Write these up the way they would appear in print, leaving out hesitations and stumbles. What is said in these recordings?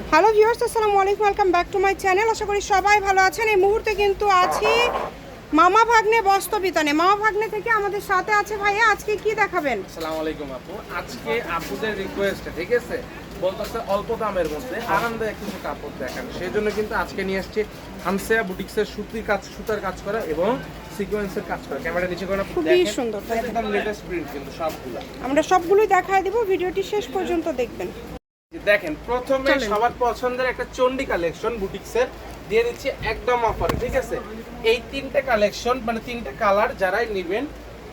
Hello viewers, আসসালামু আলাইকুম, welcome back to my channel. আশা করি সবাই ভালো আছেন। এই মুহূর্তে কিন্তু আছি মামা ভাগ্নে বস্ত্রবিতানে। মামা ভাগ্নে থেকে আমাদের সাথে আছে ভাইয়া। আজকে কি দেখাবেন? আসসালামু আলাইকুম আপু। আজকে আপুদের রিকোয়েস্টে, ঠিক আছে, বলতেছে অল্প দামের মধ্যে আরামদায়ক কিছু কাপড় দেখান। সেই জন্য কিন্তু আজকে নিয়ে আসছি হানসিয়া বুটিক্সের সুতার কাজ করা এবং সিকোয়েন্সের কাজ করা। ক্যামেরা নিচে করে খুবই সুন্দর, একদম লেটেস্ট প্রিন্ট কিন্তু সবগুলো। আমরা সবগুলোই দেখায় দিব, ভিডিওটি শেষ পর্যন্ত দেখবেন। দেখেন, প্রথমে সবার পছন্দের একটা চন্ডী কালেকশন বুটিক্সের দিয়ে দিচ্ছি একদম অফারে, ঠিক আছে। এই তিনটে কালেকশন মানে তিনটে কালার যারাই নেবেন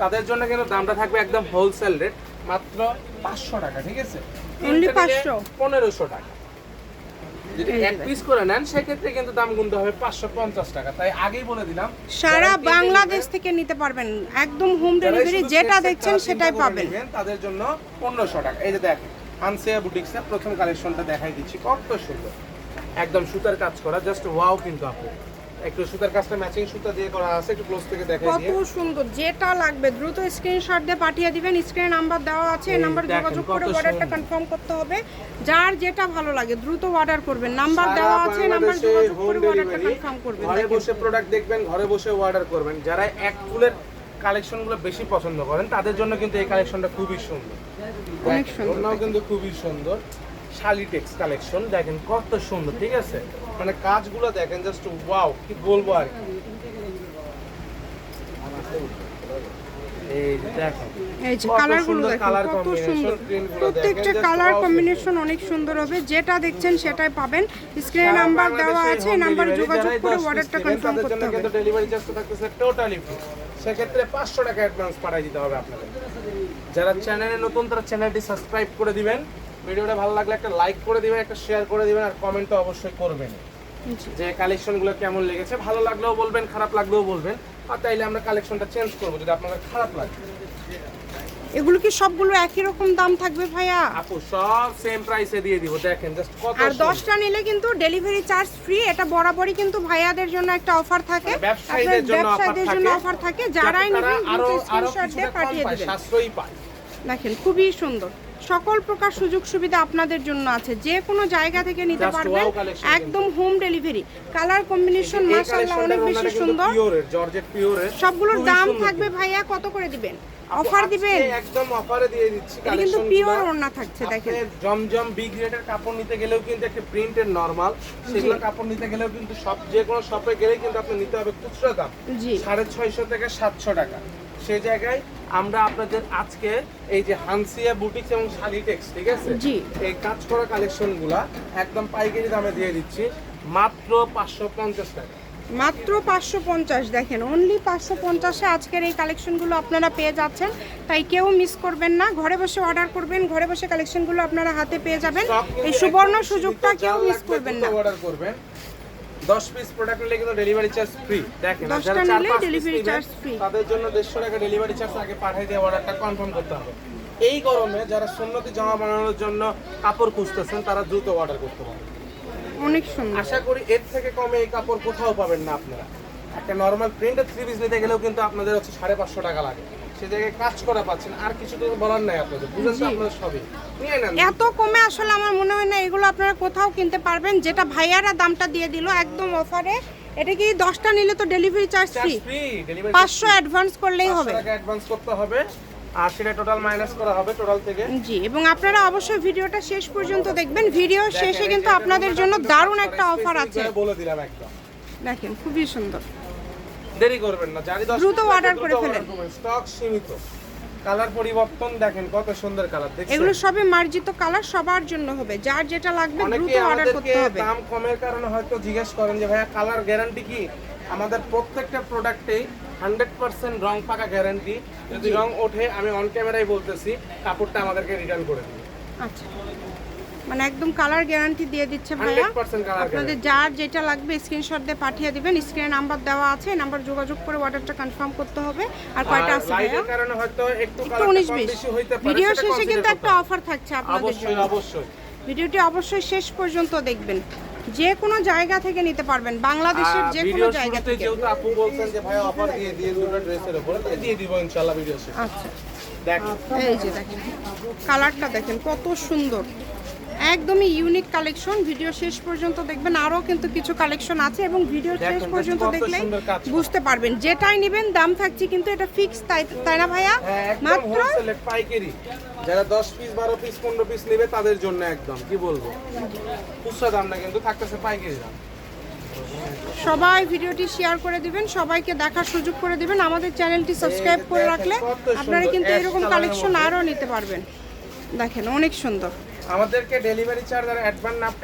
তাদের জন্য কিন্তু দামটা থাকবে একদম হোলসেল রেট, মাত্র 500 টাকা, ঠিক আছে। অনলি 500, 1500 টাকা। যদি এক পিস করে নেন সেক্ষেত্রে কিন্তু দাম গুনতে হবে 550 টাকা। তাই আগেই বলে দিলাম, সারা বাংলাদেশ থেকে নিতে পারবেন, একদম হোম ডেলিভারি। যেটা দেখছেন সেটাই পাবেন। তাদের জন্য 1500 টাকা। এই যে দেখেন, হানসিয়া বুটিক্সের প্রথম কালেকশনটা দেখাই দিচ্ছি, কত সুন্দর, একদম সুতার কাজ করা, জাস্ট ওয়াও। কিন্তু আপু একটু সুতার কাজটা ম্যাচিং সুতা দিয়ে করা আছে, একটু ক্লোজ থেকে দেখাই কত দিই। সুন্দর, যেটা লাগবে দ্রুত স্ক্রিনশট দিয়ে পাঠিয়ে দিবেন। স্ক্রিনে নাম্বার দেওয়া আছে, এই নাম্বারে যোগাযোগ করে অর্ডারটা কনফার্ম করতে হবে। যার যেটা ভালো লাগে দ্রুত অর্ডার করবেন। নাম্বার দেওয়া আছে, নাম্বার যোগাযোগ করে অর্ডারটা কনফার্ম করবেন। ঘরে বসে প্রোডাক্ট দেখবেন, ঘরে বসে অর্ডার করবেন। যারা এক ফুলের কালেকশনগুলো বেশি পছন্দ করেন তাদের জন্য কিন্তু এই কালেকশনটা খুবই সুন্দর, অনেক সুন্দর, কিন্তু খুবই সুন্দর। শালিটেক্স কালেকশন দেখেন কত সুন্দর, ঠিক আছে। মানে কাজগুলো দেখেন, জাস্ট ওয়াও, কি বলবো আর কি। এই দেখেন, এই যে কালারগুলো দেখেন কত সুন্দর, প্রত্যেকটা কালার কম্বিনেশন অনেক সুন্দর হবে। যেটা দেখছেন সেটাই পাবেন। স্ক্রিনে নাম্বার দেওয়া আছে, নাম্বারে যোগাযোগ করে অর্ডারটা কনফার্ম করতে হবে। কিন্তু ডেলিভারি চার্জ থাকতেছে টোটালি ফ্রি। সেক্ষেত্রে 500 টাকা অ্যাডভান্স পাঠিয়ে দিতে হবে আপনাদের। যারা চ্যানেলে নতুন তারা চ্যানেলটি সাবস্ক্রাইব করে দিবেন, ভিডিওটা ভালো লাগলে একটা লাইক করে দিবেন, একটা শেয়ার করে দিবেন, আর কমেন্ট তো অবশ্যই করবেন যে কালেকশনগুলো কেমন লেগেছে। ভালো লাগলেও বলবেন, খারাপ লাগলেও বলবেন, আর তাইলে আমরা কালেকশনটা চেঞ্জ করবো যদি আপনাদের খারাপ লাগে। এগুলো কি সবগুলো একই রকম দাম থাকবে ভাইয়া? আপু সব সেম প্রাইসে দিয়ে দিব, দেখেন জাস্ট কত। আর 10টা নিলে কিন্তু ডেলিভারি চার্জ ফ্রি। এটা বরাবরই কিন্তু ভাইয়াদের জন্য একটা অফার থাকে, ব্যবসায়ীদের জন্য অফার থাকে। যারাই নেবেন দ্রুত স্ক্রিনশট দিয়ে পাঠিয়ে দিবেন। সাশ্রয়ী পায়। দেখেন খুবই সুন্দর, সকল প্রকার সুযোগ সুবিধা আপনাদের জন্য আছে। যে কোনো জায়গা থেকে নিতে পারবেন, একদম হোম ডেলিভারি। কালার কম্বিনেশন মাশাআল্লাহ অনেক বেশি সুন্দর। জর্জেট পিওরের সবগুলোর দাম থাকবে ভাইয়া কত করে দিবেন? অফার দিবেন? একদম অফারে দিয়ে দিচ্ছি। এটা কিন্তু পিওর ওড়না থাকছে দেখেন। জমজম বিগ রেটের কাপড় নিতে গেলেও কিন্তু একটা প্রিন্টের নরমাল, সেগুলো কাপড় নিতে গেলেও কিন্তু সব যে কোনো শপে গেলেই কিন্তু আপনি নিতে হবে খুচরা দাম 650 থেকে 700 টাকা। সেই জায়গায় আমরা আপনাদের আজকে এই যে হানসিয়া বুটিক্স এবং শালিটেক্স, ঠিক আছে, এই কাজ করা কালেকশনগুলা একদম পাইকারি দামে দিয়ে দিচ্ছি মাত্র 550 টাকা। মাত্র 550। দেখেন অনলি 550-এ আজকের এই কালেকশনগুলো আপনারা পেয়ে যাচ্ছেন। তাই কেউ মিস করবেন না, ঘরে বসে অর্ডার করবেন, ঘরে বসে কালেকশনগুলো আপনারা হাতে পেয়ে যাবেন। এই সুবর্ণ সুযোগটা কেউ মিস করবেন না। অর্ডার করবেন 10 পিস প্রোডাক্ট নিলে কিন্তু ডেলিভারি চার্জ ফ্রি। দেখেন, যারা 4-5 ডেলিভারি চার্জ ফ্রি, তাদের জন্য 150 টাকা ডেলিভারি চার্জ আগে পাঠিয়ে দিয়ে অর্ডারটা কনফার্ম করতে হবে। এই গরমে যারা সুন্নতি জামা বানানোর জন্য কাপড় খুঁজতেছেন তারা দ্রুত অর্ডার করতে পারেন। অনেক সুন্দর। আশা করি এর থেকে কমে এই কাপড় কোথাও পাবেন না আপনারা। একটা নরমাল প্রিন্টেড 3 পিস নিতে গেলেও কিন্তু আপনাদের হচ্ছে 550 টাকা লাগে। সে জায়গায় কাজ করা পাচ্ছেন, আর কিছু তো বলার নাই আপনাদের, বুঝেন তো আপনারা সবই নিয়ে নেন। এত কমে আসলে আমার মনে হয় না এগুলো আপনারা কোথাও কিনতে পারবেন। যেটা ভাইয়ারা দামটা দিয়ে দিল একদম অফারে, এটা কি 10টা নিলে তো ডেলিভারি চার্জ ফ্রি। 500 অ্যাডভান্স করলেই হবে, 500 টাকা অ্যাডভান্স করতে হবে, আর সেটা টোটাল মাইনাস করা হবে টোটাল থেকে। জি, এবং আপনারা অবশ্যই ভিডিওটা শেষ পর্যন্ত দেখবেন। ভিডিও শেষে কিন্তু আপনাদের জন্য দারুণ একটা অফার আছে, বলে দিলাম একদম। দেখেন খুবই সুন্দর। দেরি করবেন না, জানি 10 দ্রুত অর্ডার করে ফেলেন, স্টক সীমিত। কালার পরিবর্তন দেখেন কত সুন্দর কালার, দেখছেন এগুলো সবই মার্জিত কালার, সবার জন্য হবে। যার যেটা লাগবে দ্রুত অর্ডার করতে হবে। দাম কমের কারণে হয়তো জিজ্ঞেস করেন যে ভাইয়া কালার গ্যারান্টি কি? আমাদের প্রত্যেকটা প্রোডাক্টেই 100% রং পাকা গ্যারান্টি। যদি রং ওঠে আমি অন ক্যামেরায় বলতেছি, কাপড়টা আমাদেরকে রিটার্ন করে দিন। আচ্ছা, মানে একদম কালার গ্যারান্টি দিয়ে দিচ্ছে ভাইয়া। 100% কালার। আপনাদের যার যেটা লাগবে স্ক্রিনশট দিয়ে পাঠিয়ে দিবেন। স্ক্রিনে নাম্বার দেওয়া আছে, নাম্বার যোগাযোগ করে অর্ডারটা কনফার্ম করতে হবে। আর কয়টা আছে ভাইয়া? লাইটের কারণে হয়তো একটু 19-20 বেশি হইতে পারে। ভিডিও শেষে কিন্তু একটা অফার থাকছে আপনাদের জন্য। অবশ্যই ভিডিওটি অবশ্যই শেষ পর্যন্ত দেখবেন। যে কোনো জায়গা থেকে নিতে পারবেন, বাংলাদেশের যে কোনো জায়গা থেকে। যেহেতু আপু বলছেন যে ভাই অফার দিয়ে দুটো ড্রেসের উপরে দিয়ে দিব ইনশাআল্লাহ ভিডিও শেষে। আচ্ছা, দেখেন এই যে দেখেন কালারটা দেখেন কত সুন্দর। একদমই ইউনিক কালেকশন। ভিডিও শেষ পর্যন্ত দেখবেন, আরও কিন্তু কিছু কালেকশন আছে এবং ভিডিও শেষ পর্যন্ত দেখলেই বুঝতে পারবেন। যেটাই নেবেন দাম থাকছে কিন্তু এটা ফিক্স, তাই না ভাইয়া? মাত্র পাইকারি, যারা 10 পিস 12 পিস 15 পিস নেবে তাদের জন্য একদম কি বলবো খুচরা দাম না, কিন্তু থাকতেছে পাইকারি দাম। সবাই ভিডিওটি শেয়ার করে দিবেন, সবাইকে দেখার সুযোগ করে দিবেন। আমাদের চ্যানেলটি সাবস্ক্রাইব করে রাখলে আপনারা কিন্তু এরকম কালেকশন আরও নিতে পারবেন। দেখেন অনেক সুন্দর। আমাদেরকে ডেলিভারি চার্জ আর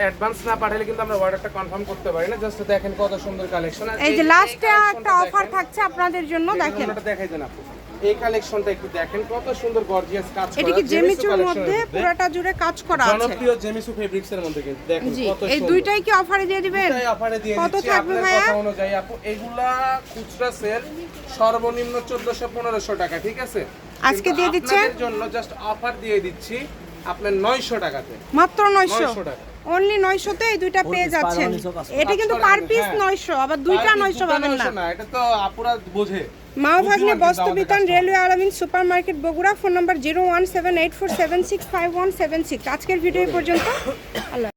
অ্যাডভান্স না পাঠালে কিন্তু আমরা অর্ডারটা কনফার্ম করতে পারি না। জাস্ট দেখেন কত সুন্দর কালেকশন। এই যে লাস্টে একটা অফার থাকছে আপনাদের জন্য, দেখেন এটা দেখাই দেন আপু। এই কালেকশনটা একটু দেখেন কত সুন্দর গর্জিয়াস কাজ করা। এটা কি জেমিচুর মধ্যে পুরোটা জুড়ে কাজ করা আছে, জনপ্রিয় জেমিচু ফেব্রিক্স এর মধ্যে কিন্তু দেখেন জি। কত সুন্দর। এই দুইটাই কি অফারে দিয়ে দিবেন? দুইটাই অফারে দিয়ে কত দিচ্ছি থাকবে আপনার ভাইয়া? কথা অনুযায়ী আপু। এগুলা খুচরা সেল সর্বনিম্ন 1400-1500 টাকা, ঠিক আছে? আজকে দিয়ে দিচ্ছেন আপনাদের জন্য জাস্ট অফার দিয়ে দিচ্ছি আপনার 900 টাকাতে, মাত্র 900 টাকা। অনলি 900 তে এই দুইটা পেয়ে যাচ্ছেন। এটা কিন্তু পার পিস 900, আবার দুইটা 900 পাবেন না। এটা তো আপুরা বোঝে। মা ভাগ্নে বস্ত্রবিতান, রেলওয়ে আলামিন super market Bogura. Phone number 01784765176। আজকের ভিডিও পর্যন্ত। আল্লাহ।